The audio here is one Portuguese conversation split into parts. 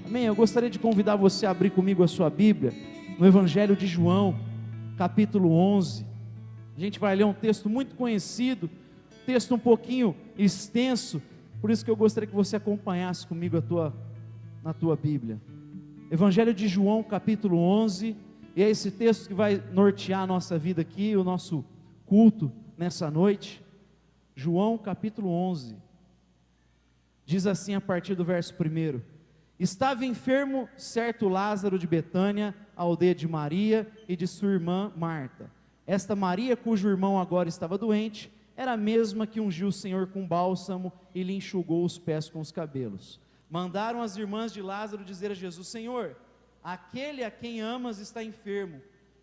Amém? Eu gostaria de convidar você a abrir comigo a sua Bíblia, no Evangelho de João, capítulo 11, a gente vai ler um texto muito conhecido, texto um pouquinho extenso, por isso que eu gostaria que você acompanhasse comigo na tua Bíblia, Evangelho de João, capítulo 11, e é esse texto que vai nortear a nossa vida aqui, o nosso culto nessa noite. João capítulo 11, diz assim a partir do verso 1: Estava enfermo certo Lázaro de Betânia, a aldeia de Maria e de sua irmã Marta. Esta Maria, cujo irmão agora estava doente, era a mesma que ungiu o Senhor com bálsamo e lhe enxugou os pés com os cabelos. Mandaram as irmãs de Lázaro dizer a Jesus: Senhor, aquele a quem amas está enfermo.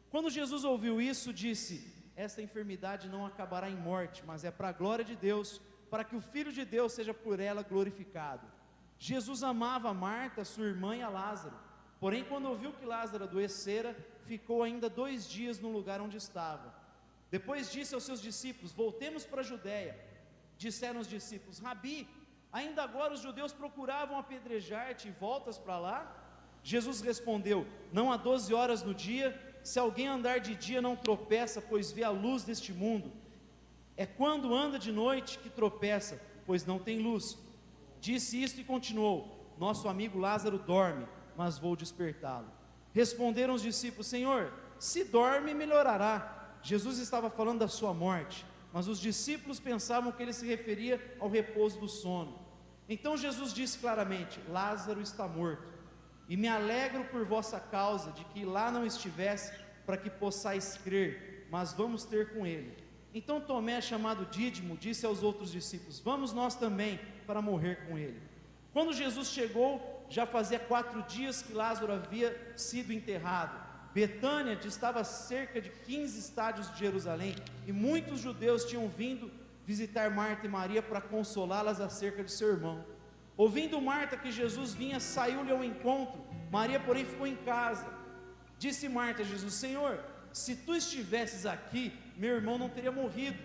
Quando Jesus ouviu isso, disse: esta enfermidade não acabará em morte, mas é para a glória de Deus, para que o Filho de Deus seja por ela glorificado. Jesus amava Marta, sua irmã, e a Lázaro. Porém, quando ouviu que Lázaro adoecera, ficou ainda 2 dias no lugar onde estava. Depois disse aos seus discípulos: voltemos para a Judéia. Disseram os discípulos: Rabi, ainda agora os judeus procuravam apedrejar-te e voltas para lá? Jesus respondeu: não há 12 horas no dia, se alguém andar de dia não tropeça, pois vê a luz deste mundo. É quando anda de noite que tropeça, pois não tem luz. Disse isto e continuou: nosso amigo Lázaro dorme, mas vou despertá-lo. Responderam os discípulos: Senhor, se dorme, melhorará. Jesus estava falando da sua morte, mas os discípulos pensavam que ele se referia ao repouso do sono. Então Jesus disse claramente: Lázaro está morto, e me alegro por vossa causa de que lá não estivesse, para que possais crer, mas vamos ter com ele. Então Tomé, chamado Dídimo, disse aos outros discípulos: vamos nós também para morrer com ele. Quando Jesus chegou, já fazia 4 dias que Lázaro havia sido enterrado. Betânia distava cerca de 15 estádios de Jerusalém, e muitos judeus tinham vindo visitar Marta e Maria para consolá-las acerca de seu irmão. Ouvindo Marta que Jesus vinha, saiu-lhe ao encontro. Maria, porém, ficou em casa. Disse Marta a Jesus: Senhor, se tu estivesses aqui, meu irmão não teria morrido.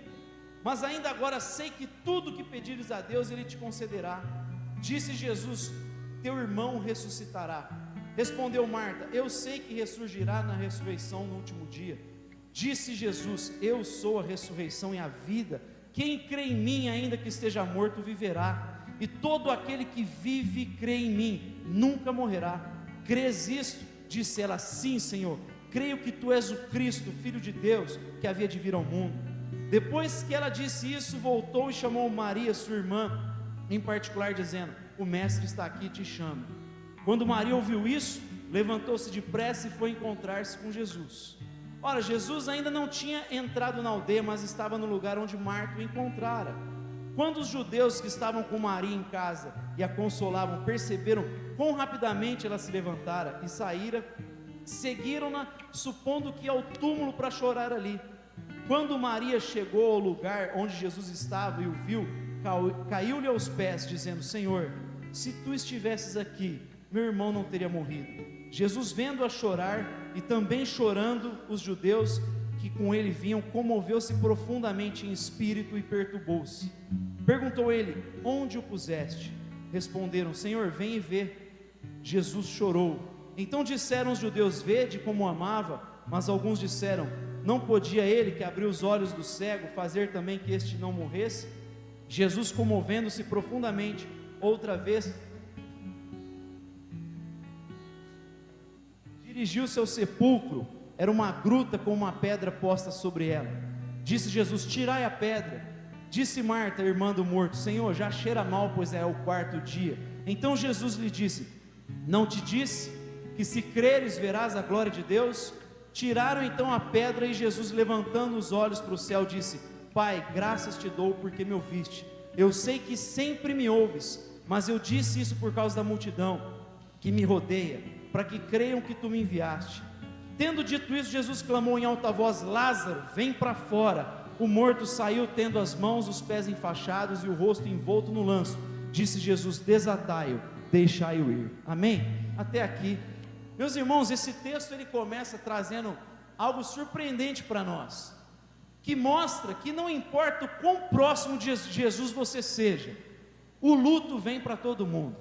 Mas ainda agora sei que tudo que pedires a Deus, Ele te concederá. Disse Jesus: teu irmão ressuscitará. Respondeu Marta: eu sei que ressurgirá na ressurreição no último dia. Disse Jesus: eu sou a ressurreição e a vida. Quem crê em mim, ainda que esteja morto, viverá. E todo aquele que vive e crê em mim nunca morrerá. Crês isto? Disse ela: sim, Senhor, creio que tu és o Cristo, Filho de Deus, que havia de vir ao mundo. Depois que ela disse isso, voltou e chamou Maria, sua irmã, em particular, dizendo: o mestre está aqui e te chama. Quando Maria ouviu isso, levantou-se depressa e foi encontrar-se com Jesus. Ora, Jesus ainda não tinha entrado na aldeia, mas estava no lugar onde Marta o encontrara. Quando os judeus que estavam com Maria em casa e a consolavam perceberam quão rapidamente ela se levantara e saíra, seguiram-na, supondo que ia ao túmulo para chorar ali. Quando Maria chegou ao lugar onde Jesus estava e o viu, caiu-lhe aos pés, dizendo: Senhor, se tu estivesses aqui, meu irmão não teria morrido. Jesus, vendo-a chorar e também chorando os judeus que com ele vinham, comoveu-se profundamente em espírito e perturbou-se. Perguntou ele: onde o puseste? Responderam: Senhor, vem e vê. Jesus chorou. Então disseram os judeus: vede como o amava. Mas alguns disseram: não podia ele, que abriu os olhos do cego, fazer também que este não morresse? Jesus, comovendo-se profundamente, outra vez dirigiu-se ao sepulcro. Era uma gruta com uma pedra posta sobre ela. Disse Jesus: tirai a pedra. Disse Marta, irmã do morto: Senhor, já cheira mal, pois é o 4º dia. Então Jesus lhe disse: não te disse que se creres verás a glória de Deus? Tiraram então a pedra, e Jesus, levantando os olhos para o céu, disse: Pai, graças te dou porque me ouviste. Eu sei que sempre me ouves, mas eu disse isso por causa da multidão que me rodeia, para que creiam que tu me enviaste. Tendo dito isso, Jesus clamou em alta voz: Lázaro, vem para fora. O morto saiu, tendo as mãos, os pés enfaixados e o rosto envolto no lenço. Disse Jesus: desatai-o, deixai-o ir. Amém? Até aqui. Meus irmãos, esse texto ele começa trazendo algo surpreendente para nós, que mostra que não importa o quão próximo de Jesus você seja, o luto vem para todo mundo,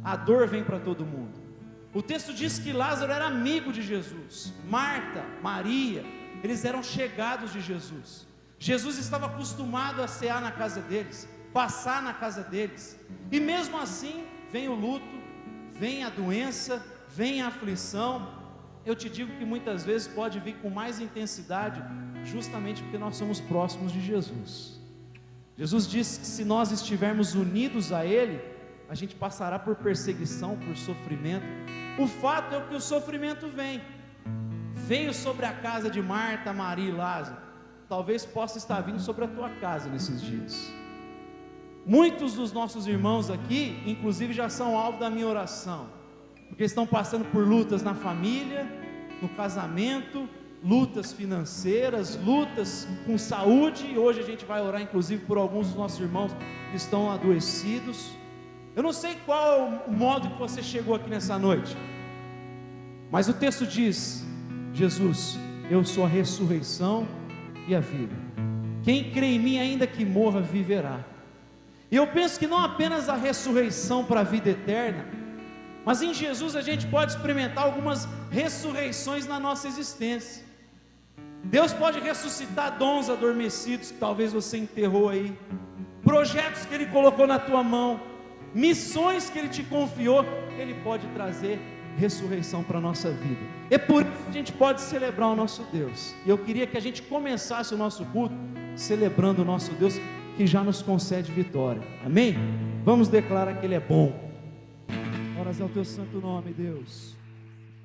a dor vem para todo mundo. O texto diz que Lázaro era amigo de Jesus, Marta, Maria, eles eram chegados de Jesus. Jesus estava acostumado a cear na casa deles, passar na casa deles, e mesmo assim vem o luto, vem a doença, vem a aflição. Eu te digo que muitas vezes pode vir com mais intensidade, justamente porque nós somos próximos de Jesus. Jesus disse que se nós estivermos unidos a Ele, a gente passará por perseguição, por sofrimento. O fato é que o sofrimento veio sobre a casa de Marta, Maria e Lázaro. Talvez possa estar vindo sobre a tua casa nesses dias. Muitos dos nossos irmãos aqui, inclusive, já são alvo da minha oração, porque estão passando por lutas na família, no casamento, lutas financeiras, lutas com saúde, e hoje a gente vai orar inclusive por alguns dos nossos irmãos que estão adoecidos. Eu não sei qual é o modo que você chegou aqui nessa noite, mas o texto diz: Jesus, eu sou a ressurreição e a vida, quem crê em mim, ainda que morra, viverá. E eu penso que não apenas a ressurreição para a vida eterna, mas em Jesus a gente pode experimentar algumas ressurreições na nossa existência. Deus pode ressuscitar dons adormecidos que talvez você enterrou aí, projetos que Ele colocou na tua mão, missões que Ele te confiou. Ele pode trazer ressurreição para a nossa vida. É por isso que a gente pode celebrar o nosso Deus. E eu queria que a gente começasse o nosso culto celebrando o nosso Deus, que já nos concede vitória. Amém? Vamos declarar que Ele é bom. Glórias ao teu santo nome, Deus.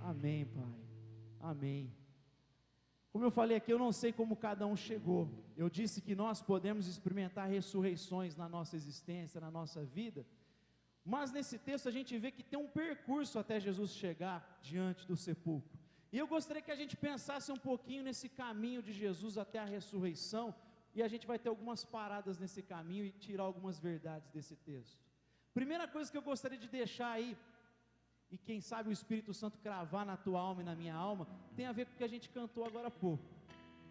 Amém, Pai. Amém. Como eu falei aqui, eu não sei como cada um chegou. Eu disse que nós podemos experimentar ressurreições na nossa existência, na nossa vida, mas nesse texto a gente vê que tem um percurso até Jesus chegar diante do sepulcro. E eu gostaria que a gente pensasse um pouquinho nesse caminho de Jesus até a ressurreição, e a gente vai ter algumas paradas nesse caminho e tirar algumas verdades desse texto. Primeira coisa que eu gostaria de deixar aí, e quem sabe o Espírito Santo cravar na tua alma e na minha alma, tem a ver com o que a gente cantou agora há pouco.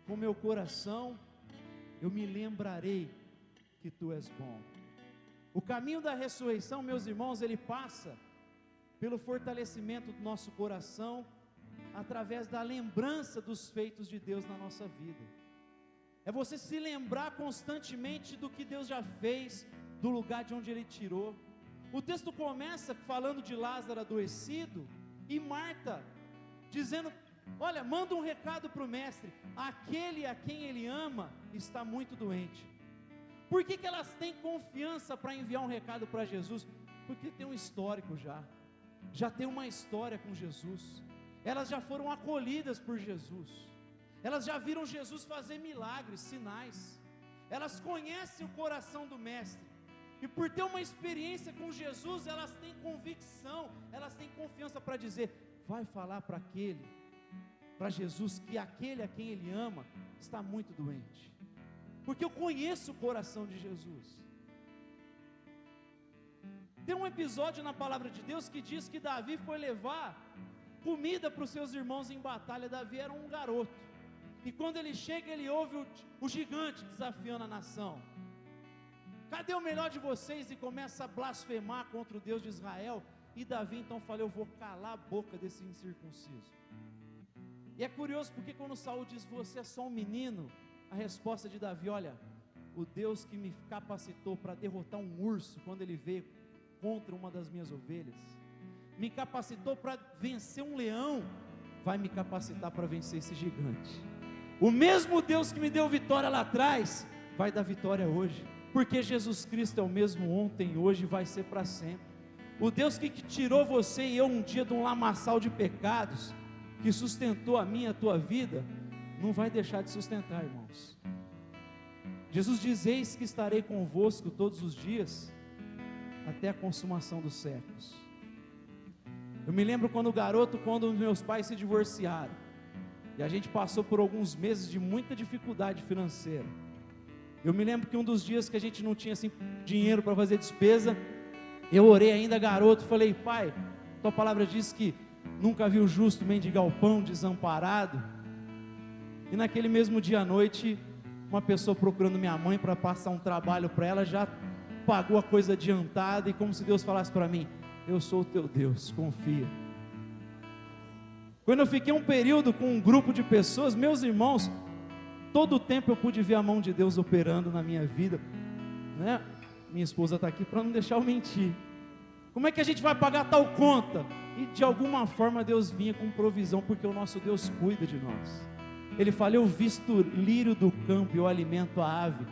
Com meu coração eu me lembrarei que tu és bom. O caminho da ressurreição, meus irmãos, ele passa pelo fortalecimento do nosso coração, através da lembrança dos feitos de Deus na nossa vida. É você se lembrar constantemente do que Deus já fez, do lugar de onde Ele tirou. O texto começa falando de Lázaro adoecido, e Marta dizendo: olha, manda um recado para o mestre, aquele a quem ele ama está muito doente. Por que elas têm confiança para enviar um recado para Jesus? Porque tem um histórico já tem uma história com Jesus, elas já foram acolhidas por Jesus, elas já viram Jesus fazer milagres, sinais, elas conhecem o coração do mestre, e por ter uma experiência com Jesus, elas têm convicção, elas têm confiança para dizer: vai falar para Jesus, que aquele a quem ele ama está muito doente, porque eu conheço o coração de Jesus. Tem um episódio na palavra de Deus que diz que Davi foi levar comida para os seus irmãos em batalha. Davi era um garoto, e quando ele chega, ele ouve o gigante desafiando a nação: cadê o melhor de vocês? E começa a blasfemar contra o Deus de Israel. E Davi então fala: eu vou calar a boca desse incircunciso. E é curioso porque quando Saul diz: você é só um menino, a resposta de Davi: olha, o Deus que me capacitou para derrotar um urso quando ele veio contra uma das minhas ovelhas, me capacitou para vencer um leão, vai me capacitar para vencer esse gigante. O mesmo Deus que me deu vitória lá atrás vai dar vitória hoje, porque Jesus Cristo é o mesmo ontem, hoje e vai ser para sempre. O Deus que tirou você e eu um dia de um lamaçal de pecados, que sustentou a minha e a tua vida, não vai deixar de sustentar, irmãos. Jesus diz: eis que estarei convosco todos os dias, até a consumação dos séculos. Eu me lembro quando meus pais se divorciaram, e a gente passou por alguns meses de muita dificuldade financeira. Eu me lembro que um dos dias que a gente não tinha assim, dinheiro para fazer despesa, eu orei ainda garoto, falei: pai, tua palavra diz que nunca vi o justo mendigar o pão, desamparado. E naquele mesmo dia à noite, uma pessoa procurando minha mãe para passar um trabalho para ela, já pagou a coisa adiantada, e como se Deus falasse para mim: eu sou o teu Deus, confia. Quando eu fiquei um período com um grupo de pessoas, meus irmãos, todo o tempo eu pude ver a mão de Deus operando na minha vida, né? Minha esposa está aqui para não deixar eu mentir. Como é que a gente vai pagar tal conta? E de alguma forma Deus vinha com provisão, porque o nosso Deus cuida de nós. Ele fala: eu visto o lírio do campo e eu alimento a ave.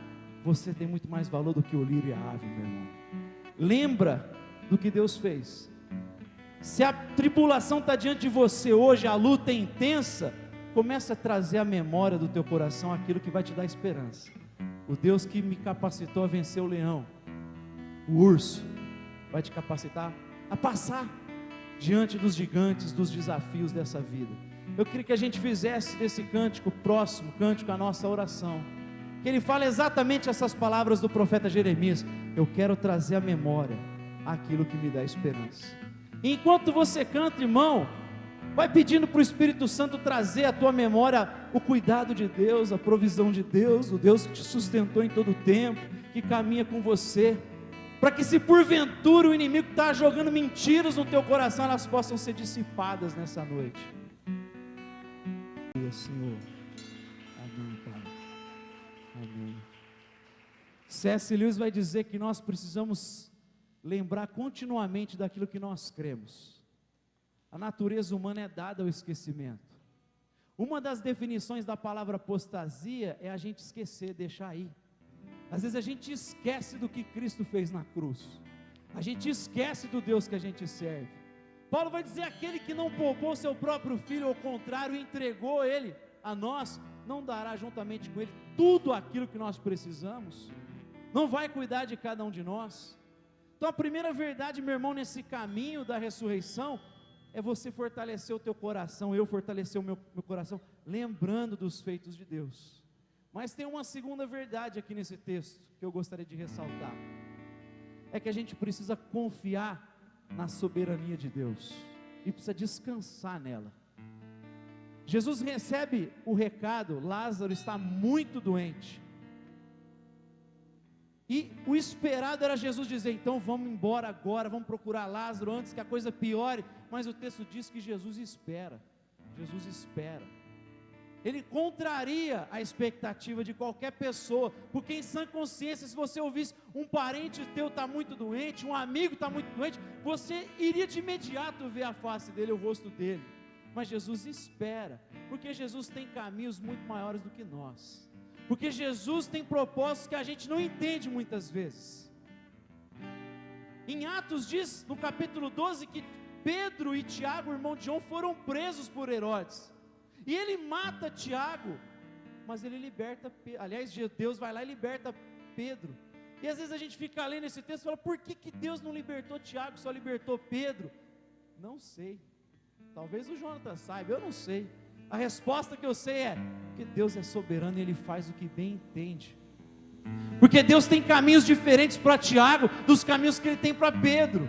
Você tem muito mais valor do que o lírio e a ave, meu irmão. Lembra do que Deus fez. Se a tribulação está diante de você hoje, a luta é intensa, começa a trazer à memória do teu coração aquilo que vai te dar esperança. O Deus que me capacitou a vencer o leão, o urso, vai te capacitar a passar diante dos gigantes, dos desafios dessa vida. Eu queria que a gente fizesse desse cântico próximo, cântico a nossa oração, que ele fala exatamente essas palavras do profeta Jeremias: eu quero trazer à memória aquilo que me dá esperança. E enquanto você canta, irmão, vai pedindo para o Espírito Santo trazer à tua memória o cuidado de Deus, a provisão de Deus, o Deus que te sustentou em todo o tempo, que caminha com você, para que, se porventura o inimigo está jogando mentiras no teu coração, elas possam ser dissipadas nessa noite. Senhor, amém, Pai, amém. C.S. Lewis vai dizer que nós precisamos lembrar continuamente daquilo que nós cremos. A natureza humana é dada ao esquecimento. Uma das definições da palavra apostasia é a gente esquecer, deixar ir. Às vezes a gente esquece do que Cristo fez na cruz, a gente esquece do Deus que a gente serve. Paulo vai dizer: aquele que não poupou seu próprio filho, ao contrário, entregou ele a nós, não dará juntamente com ele tudo aquilo que nós precisamos? Não vai cuidar de cada um de nós? Então a primeira verdade, meu irmão, nesse caminho da ressurreição, é você fortalecer o teu coração, eu fortalecer o meu coração, lembrando dos feitos de Deus. Mas tem uma segunda verdade aqui nesse texto, que eu gostaria de ressaltar, é que a gente precisa confiar na soberania de Deus, e precisa descansar nela. Jesus recebe o recado: Lázaro está muito doente, e o esperado era Jesus dizer: então vamos embora agora, vamos procurar Lázaro antes que a coisa piore. Mas o texto diz que Jesus espera. Ele contraria a expectativa de qualquer pessoa, porque em sã consciência, se você ouvisse um parente teu está muito doente, um amigo está muito doente, você iria de imediato ver a face dele, o rosto dele. Mas Jesus espera, porque Jesus tem caminhos muito maiores do que nós, porque Jesus tem propósitos que a gente não entende muitas vezes. Em Atos diz, no capítulo 12, que Pedro e Tiago, irmão de João, foram presos por Herodes, e ele mata Tiago, mas ele liberta Pedro. Aliás, Deus vai lá e liberta Pedro. E às vezes a gente fica lendo esse texto e fala: por que Deus não libertou Tiago, só libertou Pedro? Não sei, talvez o Jonathan saiba, eu não sei. A resposta que eu sei é que Deus é soberano e Ele faz o que bem entende, porque Deus tem caminhos diferentes para Tiago dos caminhos que Ele tem para Pedro.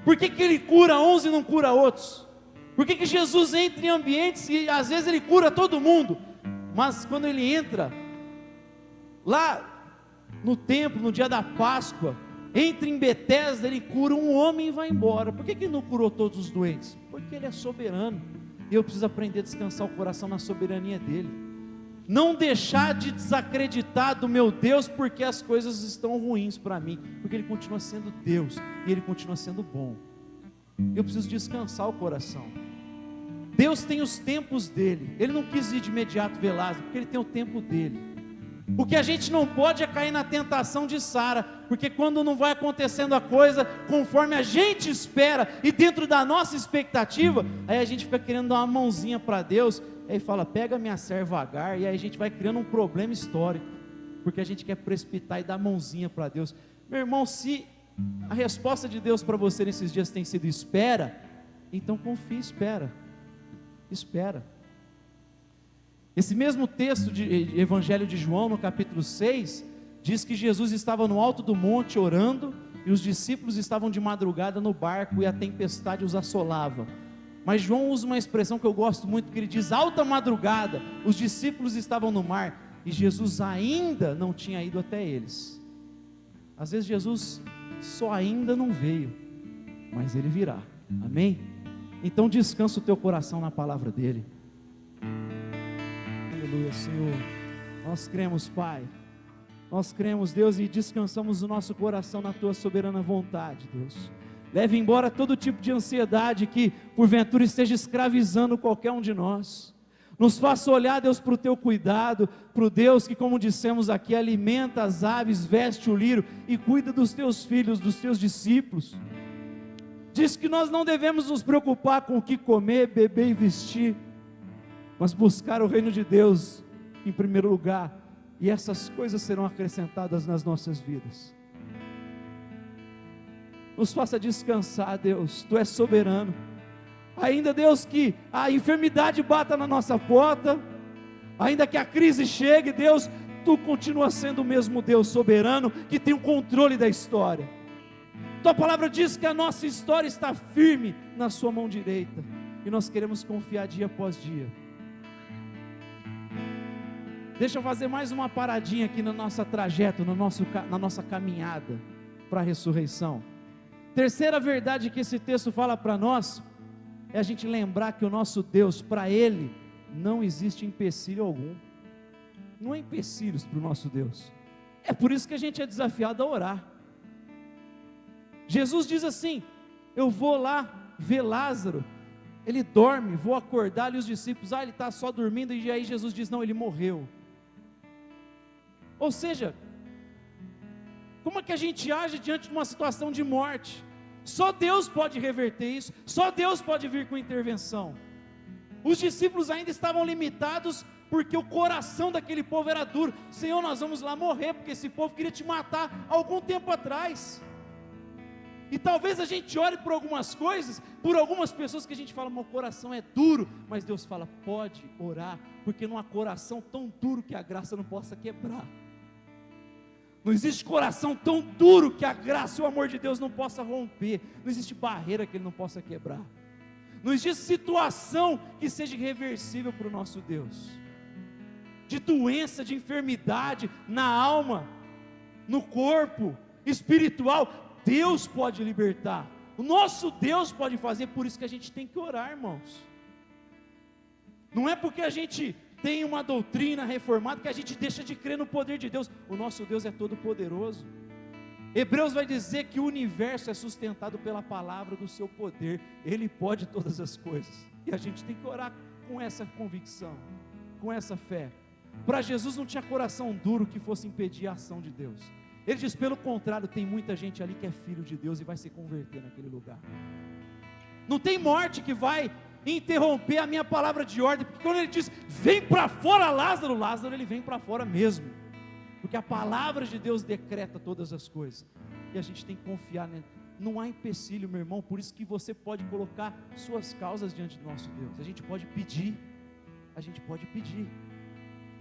Por que Ele cura uns e não cura outros? Por que Jesus entra em ambientes e às vezes Ele cura todo mundo, mas quando Ele entra lá no templo, no dia da Páscoa, entra em Betesda, Ele cura um homem e vai embora? Por que Ele não curou todos os doentes? Porque Ele é soberano, e eu preciso aprender a descansar o coração na soberania dEle, não deixar de desacreditar do meu Deus porque as coisas estão ruins para mim, porque Ele continua sendo Deus, e Ele continua sendo bom. Eu preciso descansar o coração. Deus tem os tempos dEle, Ele não quis ir de imediato ver Lázaro, porque Ele tem o tempo dEle. O que a gente não pode é cair na tentação de Sara, porque quando não vai acontecendo a coisa conforme a gente espera, e dentro da nossa expectativa, aí a gente fica querendo dar uma mãozinha para Deus, aí fala: pega minha serva Agar, e aí a gente vai criando um problema histórico, porque a gente quer precipitar e dar mãozinha para Deus. Meu irmão, se a resposta de Deus para você nesses dias tem sido espera, então confie, espera. Esse mesmo texto de Evangelho de João, no capítulo 6, diz que Jesus estava no alto do monte orando, e os discípulos estavam de madrugada no barco, e a tempestade os assolava. Mas João usa uma expressão que eu gosto muito, que ele diz: alta madrugada, os discípulos estavam no mar, e Jesus ainda não tinha ido até eles. Às vezes Jesus só ainda não veio, mas Ele virá, amém? Então descansa o teu coração na palavra dele. Aleluia, Senhor. Nós cremos, Pai. Nós cremos, Deus, e descansamos o nosso coração na tua soberana vontade, Deus. Leve embora todo tipo de ansiedade que porventura esteja escravizando qualquer um de nós. Nos faça olhar, Deus, para o teu cuidado, para o Deus que, como dissemos aqui, alimenta as aves, veste o lírio e cuida dos teus filhos, dos teus discípulos. Diz que nós não devemos nos preocupar com o que comer, beber e vestir, mas buscar o reino de Deus em primeiro lugar, e essas coisas serão acrescentadas nas nossas vidas. Nos faça descansar, Deus, tu és soberano. Ainda, Deus, que a enfermidade bata na nossa porta, ainda que a crise chegue, Deus, tu continua sendo o mesmo Deus soberano, que tem o controle da história. Tua palavra diz que a nossa história está firme na sua mão direita, e nós queremos confiar dia após dia. Deixa eu fazer mais uma paradinha aqui na nossa trajeto, na nossa caminhada para a ressurreição. Terceira verdade que esse texto fala para nós, é a gente lembrar que o nosso Deus, para Ele, não existe empecilho algum. Não há empecilhos para o nosso Deus. É por isso que a gente é desafiado a orar. Jesus diz assim: eu vou lá ver Lázaro, ele dorme, vou acordar, e os discípulos, ele está só dormindo, e aí Jesus diz, não, ele morreu. Ou seja, como é que a gente age diante de uma situação de morte? Só Deus pode reverter isso, só Deus pode vir com intervenção. Os discípulos ainda estavam limitados, porque o coração daquele povo era duro. Senhor, nós vamos lá morrer, porque esse povo queria te matar há algum tempo atrás. E talvez a gente ore por algumas coisas, por algumas pessoas que a gente fala, meu coração é duro, mas Deus fala, pode orar, porque não há coração tão duro que a graça não possa quebrar. Não existe coração tão duro que a graça e o amor de Deus não possa romper. Não existe barreira que Ele não possa quebrar. Não existe situação que seja irreversível para o nosso Deus. De doença, de enfermidade, na alma, no corpo, espiritual, Deus pode libertar. O nosso Deus pode fazer, por isso que a gente tem que orar, irmãos. Não é porque a gente tem uma doutrina reformada que a gente deixa de crer no poder de Deus. O nosso Deus é todo poderoso. Hebreus vai dizer que o universo é sustentado pela palavra do seu poder. Ele pode todas as coisas, e a gente tem que orar com essa convicção, com essa fé. Para Jesus não tinha coração duro que fosse impedir a ação de Deus. Ele diz, pelo contrário, tem muita gente ali que é filho de Deus e vai se converter naquele lugar. Não tem morte que vai interromper a minha palavra de ordem, porque quando ele diz, vem para fora Lázaro, Lázaro ele vem para fora mesmo, porque a palavra de Deus decreta todas as coisas, e a gente tem que confiar nele. Não há empecilho, meu irmão, por isso que você pode colocar suas causas diante do nosso Deus, a gente pode pedir,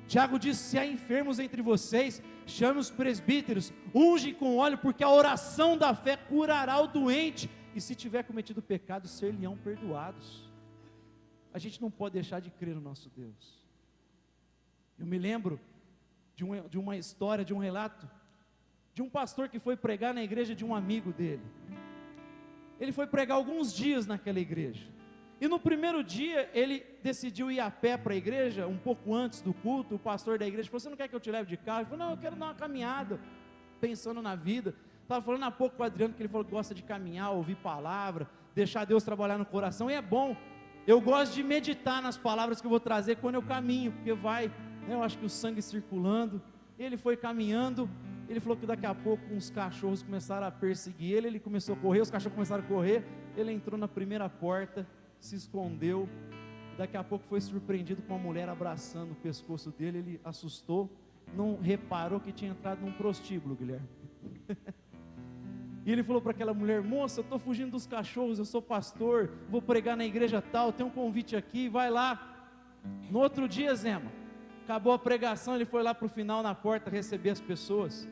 Tiago diz, se há enfermos entre vocês, chame os presbíteros, unge com óleo, porque a oração da fé curará o doente, e se tiver cometido pecado, ser-lhe-ão perdoados. A gente não pode deixar de crer no nosso Deus. Eu me lembro de uma história, de um relato, de um pastor que foi pregar na igreja de um amigo dele. Ele foi pregar alguns dias naquela igreja, e no primeiro dia, ele decidiu ir a pé para a igreja, um pouco antes do culto. O pastor da igreja falou, você não quer que eu te leve de carro? Ele falou, não, eu quero dar uma caminhada, pensando na vida. Estava falando há pouco com o Adriano, que ele falou que gosta de caminhar, ouvir palavra, deixar Deus trabalhar no coração, e é bom. Eu gosto de meditar nas palavras que eu vou trazer quando eu caminho, porque vai, eu acho que o sangue circulando. Ele foi caminhando, ele falou que daqui a pouco uns cachorros começaram a perseguir ele, ele começou a correr, os cachorros começaram a correr, ele entrou na primeira porta, se escondeu, daqui a pouco foi surpreendido com uma mulher abraçando o pescoço dele, ele assustou, não reparou que tinha entrado num prostíbulo, Guilherme. E ele falou para aquela mulher, moça, eu estou fugindo dos cachorros, eu sou pastor, vou pregar na igreja tal, tem um convite aqui, vai lá. No outro dia, Zema, acabou a pregação, ele foi lá para o final na porta receber as pessoas,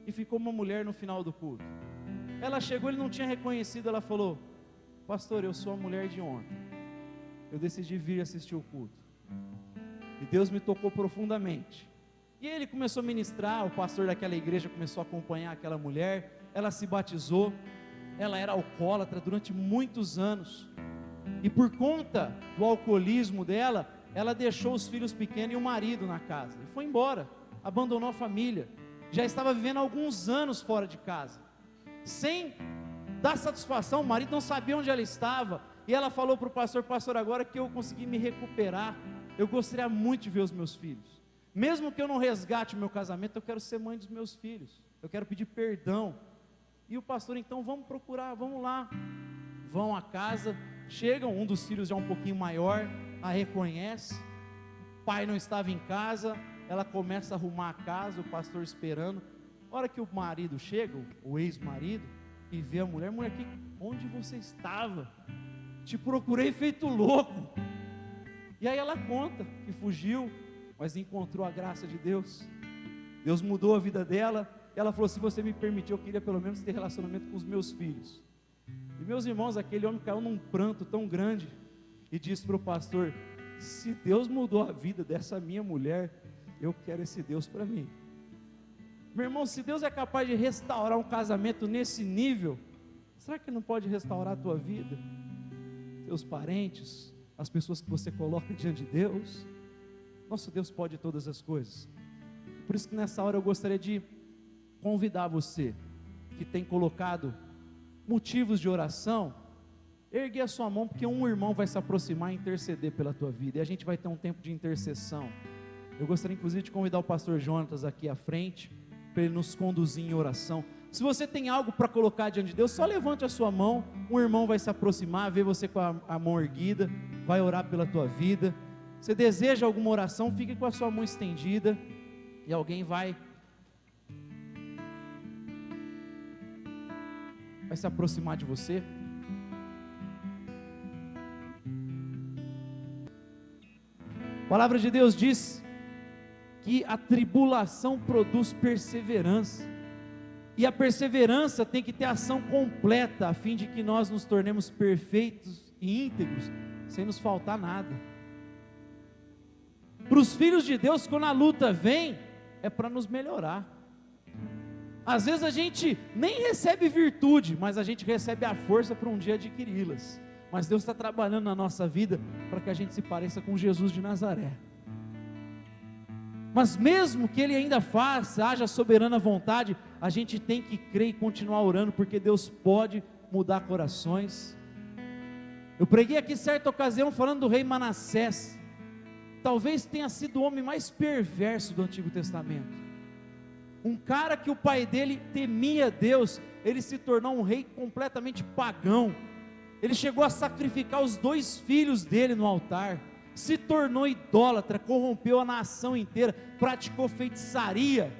e ficou uma mulher no final do culto. Ela chegou, ele não tinha reconhecido, ela falou, pastor, eu sou a mulher de ontem, eu decidi vir assistir o culto, e Deus me tocou profundamente. E ele começou a ministrar, o pastor daquela igreja começou a acompanhar aquela mulher, ela se batizou, ela era alcoólatra durante muitos anos, e por conta do alcoolismo dela, ela deixou os filhos pequenos e o marido na casa, e foi embora, abandonou a família, já estava vivendo alguns anos fora de casa, sem dar satisfação, o marido não sabia onde ela estava, e ela falou para o pastor: pastor, agora que eu consegui me recuperar, eu gostaria muito de ver os meus filhos, mesmo que eu não resgate o meu casamento, eu quero ser mãe dos meus filhos, eu quero pedir perdão. E o pastor: então vamos procurar, vamos lá. Vão à casa, chegam, um dos filhos já um pouquinho maior, a reconhece, o pai não estava em casa, ela começa a arrumar a casa, o pastor esperando. A hora que o marido chega, o ex-marido, e vê a mulher: onde você estava? Te procurei feito louco. E aí ela conta que fugiu, mas encontrou a graça de Deus. Deus mudou a vida dela. Ela falou: se você me permitir, eu queria pelo menos ter relacionamento com os meus filhos. E meus irmãos, aquele homem caiu num pranto tão grande e disse para o pastor: se Deus mudou a vida dessa minha mulher, eu quero esse Deus para mim. Meu irmão, se Deus é capaz de restaurar um casamento nesse nível, será que não pode restaurar a tua vida, teus parentes, as pessoas que você coloca diante de Deus? Nosso Deus pode todas as coisas. Por isso que nessa hora eu gostaria de convidar você que tem colocado motivos de oração, ergue a sua mão, porque um irmão vai se aproximar e interceder pela tua vida, e a gente vai ter um tempo de intercessão. Eu gostaria inclusive de convidar o pastor Jonatas aqui à frente, para ele nos conduzir em oração. Se você tem algo para colocar diante de Deus, só levante a sua mão, um irmão vai se aproximar, ver você com a mão erguida, vai orar pela tua vida. Você deseja alguma oração, fique com a sua mão estendida, e alguém vai se aproximar de você. A palavra de Deus diz que a tribulação produz perseverança, e a perseverança tem que ter ação completa, a fim de que nós nos tornemos perfeitos e íntegros, sem nos faltar nada. Para os filhos de Deus, quando a luta vem, é para nos melhorar. Às vezes a gente nem recebe virtude, mas a gente recebe a força para um dia adquiri-las. Mas Deus está trabalhando na nossa vida para que a gente se pareça com Jesus de Nazaré. Mas mesmo que Ele ainda faça, haja soberana vontade, a gente tem que crer e continuar orando, porque Deus pode mudar corações. Eu preguei aqui certa ocasião falando do rei Manassés. Talvez tenha sido o homem mais perverso do Antigo Testamento. Um cara que o pai dele temia Deus, ele se tornou um rei completamente pagão. Ele chegou a sacrificar os 2 filhos dele no altar, se tornou idólatra, corrompeu a nação inteira, praticou feitiçaria.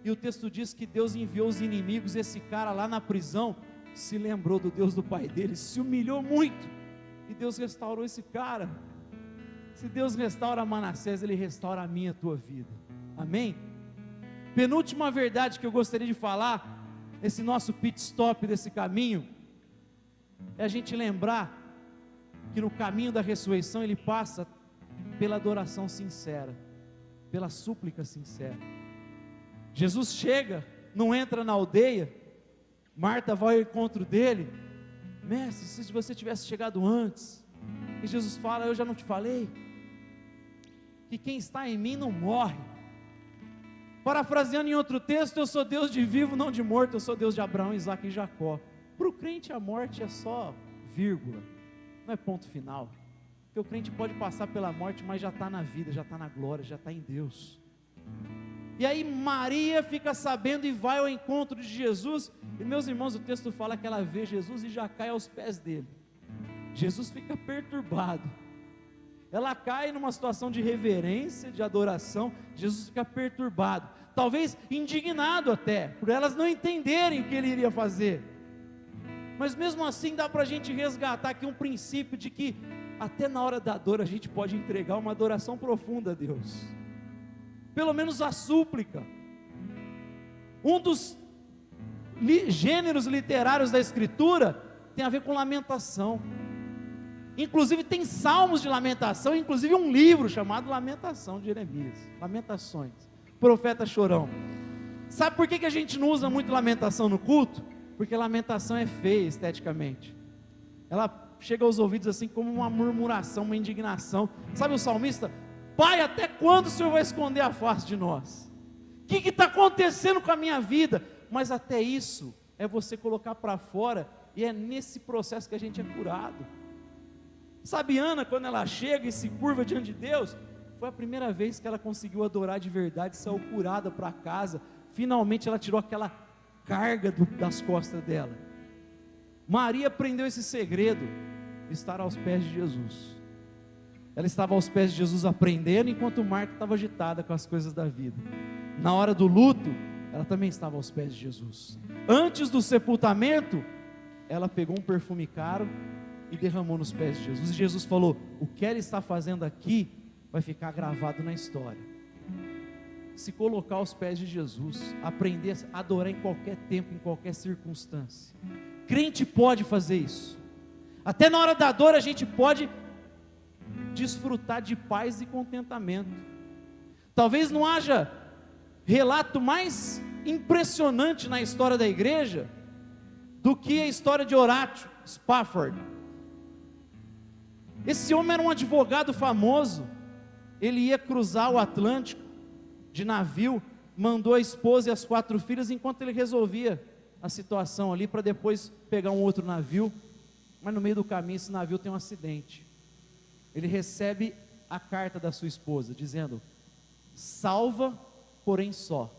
E o texto diz que Deus enviou os inimigos. Esse cara lá na prisão se lembrou do Deus do pai dele, se humilhou muito, e Deus restaurou esse cara. Se Deus restaura Manassés, Ele restaura a minha e a tua vida. Amém? Penúltima verdade que eu gostaria de falar, esse nosso pit stop desse caminho, é a gente lembrar que no caminho da ressurreição ele passa pela adoração sincera, pela súplica sincera. Jesus chega, não entra na aldeia, Marta vai ao encontro dele: mestre, se você tivesse chegado antes. E Jesus fala: eu já não te falei que quem está em mim não morre. Parafraseando em outro texto, eu sou Deus de vivo, não de morto. Eu sou Deus de Abraão, Isaque e Jacó. Para o crente a morte é só vírgula, não é ponto final. Porque o crente pode passar pela morte, mas já está na vida, já está na glória, já está em Deus. E aí Maria fica sabendo e vai ao encontro de Jesus. E meus irmãos, o texto fala que ela vê Jesus e já cai aos pés dele. Jesus fica perturbado. Ela cai numa situação de reverência, de adoração. Jesus fica perturbado, talvez indignado até, por elas não entenderem o que ele iria fazer. Mas mesmo assim dá para a gente resgatar aqui um princípio de que até na hora da dor a gente pode entregar uma adoração profunda a Deus, pelo menos a súplica. Um dos gêneros literários da Escritura tem a ver com lamentação. Inclusive tem salmos de lamentação, inclusive um livro chamado Lamentação de Jeremias, Lamentações, profeta chorão. Sabe por que a gente não usa muito lamentação no culto? Porque lamentação é feia esteticamente, ela chega aos ouvidos assim como uma murmuração, uma indignação. Sabe o salmista? Pai, até quando o Senhor vai esconder a face de nós? O que está acontecendo com a minha vida? Mas até isso é você colocar para fora, e é nesse processo que a gente é curado. Sabe Ana, quando ela chega e se curva diante de Deus, foi a primeira vez que ela conseguiu adorar de verdade, saiu curada para casa, finalmente ela tirou aquela carga das costas dela. Maria aprendeu esse segredo, estar aos pés de Jesus. Ela estava aos pés de Jesus aprendendo, enquanto Marta estava agitada com as coisas da vida. Na hora do luto, ela também estava aos pés de Jesus. Antes do sepultamento, ela pegou um perfume caro e derramou nos pés de Jesus. E Jesus falou: o que ela está fazendo aqui vai ficar gravado na história. Se colocar aos pés de Jesus, aprender a adorar em qualquer tempo, em qualquer circunstância. Crente pode fazer isso. Até na hora da dor a gente pode desfrutar de paz e contentamento. Talvez não haja relato mais impressionante na história da igreja do que a história de Horatio Spafford. Esse homem era um advogado famoso. Ele ia cruzar o Atlântico de navio, mandou a esposa e as 4 filhas enquanto ele resolvia a situação ali, para depois pegar um outro navio. Mas no meio do caminho esse navio tem um acidente. Ele recebe a carta da sua esposa dizendo: salva, porém só.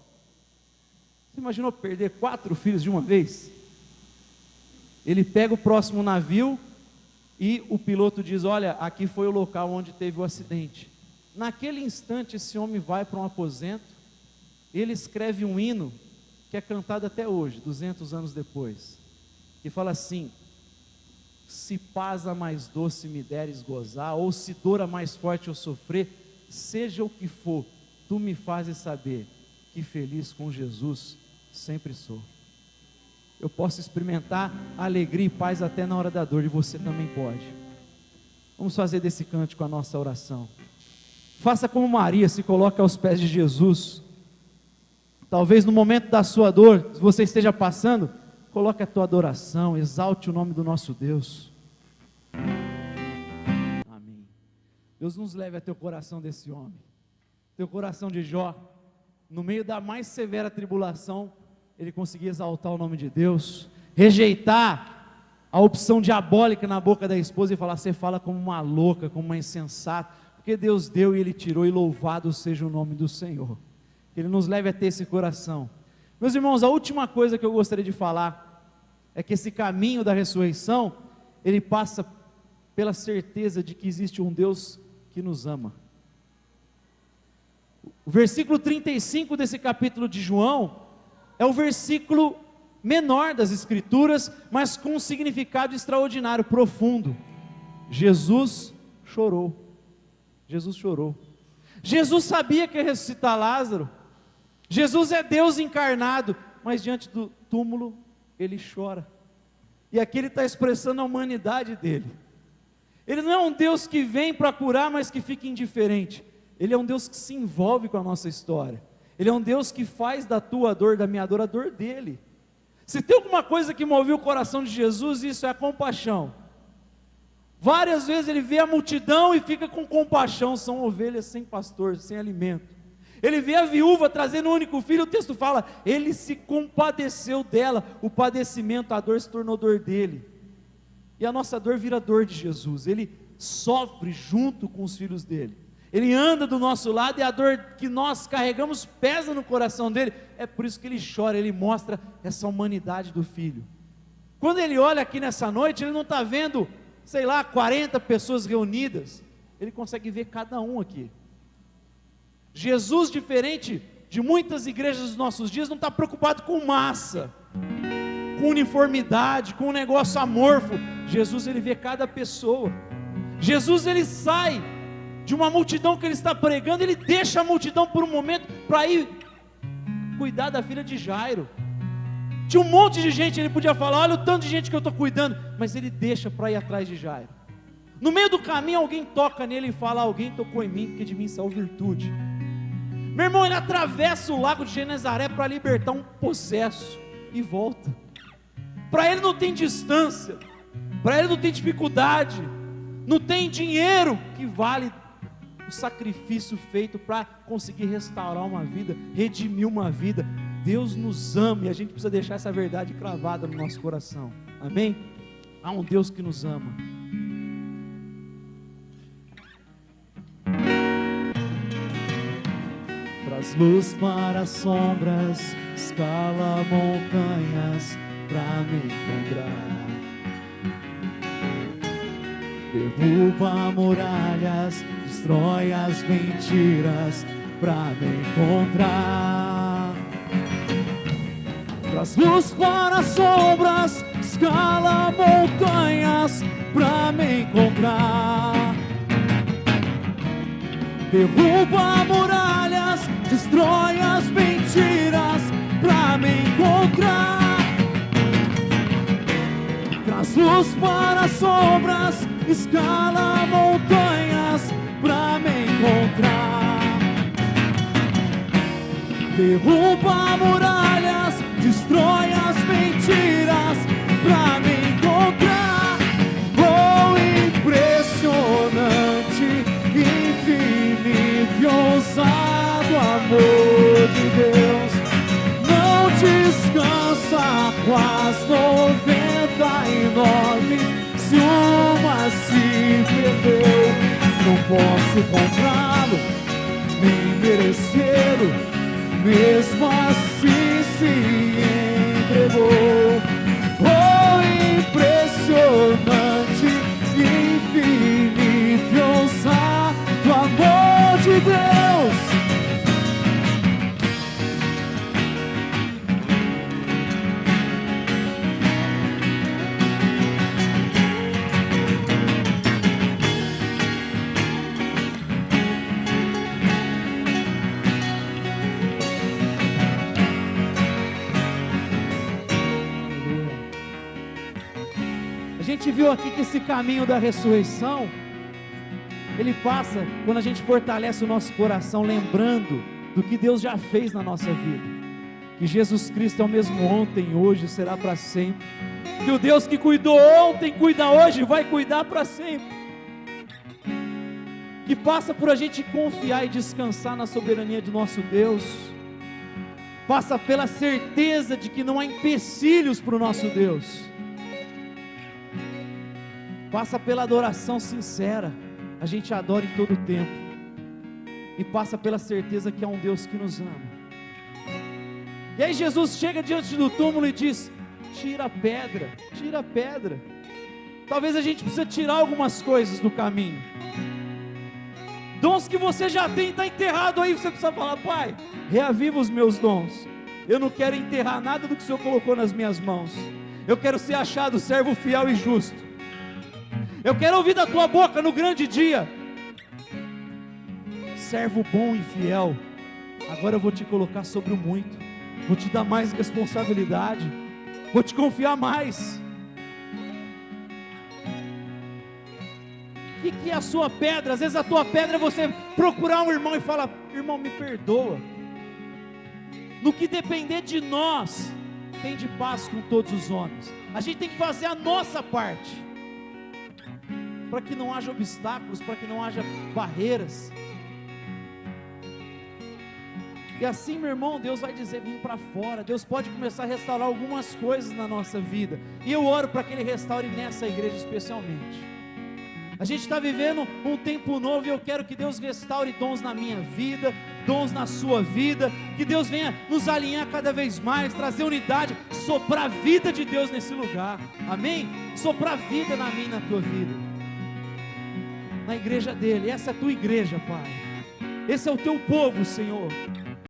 Você imaginou perder 4 filhos de uma vez? Ele pega o próximo navio e o piloto diz: olha, aqui foi o local onde teve o acidente. Naquele instante esse homem vai para um aposento, ele escreve um hino que é cantado até hoje, 200 anos depois, que fala assim: se paz a mais doce me deres gozar, ou se dor a mais forte eu sofrer, seja o que for, tu me fazes saber que feliz com Jesus sempre sou. Eu posso experimentar alegria e paz até na hora da dor, e você também pode. Vamos fazer desse cântico a nossa oração. Faça como Maria, se coloque aos pés de Jesus. Talvez no momento da sua dor, se você esteja passando, coloque a tua adoração, exalte o nome do nosso Deus. Amém. Deus nos leve a ter o coração desse homem, teu coração de Jó. No meio da mais severa tribulação, ele conseguia exaltar o nome de Deus, rejeitar a opção diabólica na boca da esposa e falar: você fala como uma louca, como uma insensata, porque Deus deu e Ele tirou, e louvado seja o nome do Senhor. Ele nos leve a ter esse coração. Meus irmãos, a última coisa que eu gostaria de falar é que esse caminho da ressurreição, ele passa pela certeza de que existe um Deus que nos ama. O versículo 35 desse capítulo de João é o versículo menor das Escrituras, mas com um significado extraordinário, profundo. Jesus chorou. Jesus chorou. Jesus sabia que ia ressuscitar Lázaro. Jesus é Deus encarnado, mas diante do túmulo ele chora. E aqui ele está expressando a humanidade dele. Ele não é um Deus que vem para curar, mas que fica indiferente. Ele é um Deus que se envolve com a nossa história. Ele é um Deus que faz da tua dor, da minha dor, a dor dele. Se tem alguma coisa que moveu o coração de Jesus, isso é a compaixão. Várias vezes ele vê a multidão e fica com compaixão. São ovelhas sem pastor, sem alimento. Ele vê a viúva trazendo um único filho, o texto fala: ele se compadeceu dela. O padecimento, a dor se tornou dor dele. E a nossa dor vira dor de Jesus. Ele sofre junto com os filhos dele. Ele anda do nosso lado, e a dor que nós carregamos pesa no coração dele. É por isso que ele chora, ele mostra essa humanidade do Filho. Quando ele olha aqui nessa noite, ele não está vendo, 40 pessoas reunidas. Ele consegue ver cada um aqui. Jesus, diferente de muitas igrejas dos nossos dias, não está preocupado com massa, com uniformidade, com um negócio amorfo. Jesus, ele vê cada pessoa. Jesus, ele sai de uma multidão que ele está pregando, ele deixa a multidão por um momento para ir cuidar da filha de Jairo. Tinha um monte de gente, ele podia falar: olha o tanto de gente que eu estou cuidando, mas ele deixa para ir atrás de Jairo. No meio do caminho alguém toca nele e fala: alguém tocou em mim, porque de mim saiu virtude. Meu irmão, ele atravessa o lago de Genezaré para libertar um possesso e volta. Para ele não tem distância. Para Ele não tem dificuldade, não tem dinheiro que vale o sacrifício feito para conseguir restaurar uma vida, redimir uma vida. Deus nos ama e a gente precisa deixar essa verdade cravada no nosso coração. Amém? Há um Deus que nos ama. Traz luz para as sombras, escala montanhas para me encontrar. Derruba muralhas, destrói as mentiras para me encontrar. Traz luz para as sombras, escala montanhas para me encontrar. Derruba muralhas, destrói as mentiras para me encontrar. Traz luz para as sombras, escala montanhas para me encontrar. Derruba muralhas, destrói as mentiras para me encontrar. Oh, impressionante, infinito e ousado amor de Deus. Não descansa com as 99, se uma se perdeu. Não posso comprá-lo, nem merecê-lo, mesmo assim se entregou. Oh, impressionante, infinito e ousado amor de Deus. A gente viu aqui que esse caminho da ressurreição, ele passa quando a gente fortalece o nosso coração, lembrando do que Deus já fez na nossa vida, que Jesus Cristo é o mesmo ontem, hoje, será para sempre, que o Deus que cuidou ontem, cuida hoje, vai cuidar para sempre, que passa por a gente confiar e descansar na soberania de nosso Deus, passa pela certeza de que não há empecilhos para o nosso Deus, passa pela adoração sincera, a gente adora em todo o tempo, e passa pela certeza que há um Deus que nos ama. E aí Jesus chega diante do túmulo e diz: tira a pedra, tira a pedra. Talvez a gente precise tirar algumas coisas do caminho, dons que você já tem, está enterrado aí, você precisa falar: Pai, reaviva os meus dons, eu não quero enterrar nada do que o Senhor colocou nas minhas mãos, eu quero ser achado servo fiel e justo, eu quero ouvir da tua boca no grande dia: servo bom e fiel, agora eu vou te colocar sobre o muito, vou te dar mais responsabilidade, vou te confiar mais. O que é a sua pedra? Às vezes a tua pedra é você procurar um irmão e falar: irmão, me perdoa. No que depender de nós, tem de paz com todos os homens. A gente tem que fazer a nossa parte, para que não haja obstáculos, para que não haja barreiras. E assim, meu irmão, Deus vai dizer: vem para fora. Deus pode começar a restaurar algumas coisas na nossa vida, e eu oro para que Ele restaure nessa igreja especialmente. A gente está vivendo um tempo novo, e eu quero que Deus restaure dons na minha vida, dons na sua vida, que Deus venha nos alinhar cada vez mais, trazer unidade, soprar a vida de Deus nesse lugar, amém? Soprar a vida na minha e na tua vida, na igreja dele. Essa é a tua igreja, Pai, esse é o teu povo, Senhor.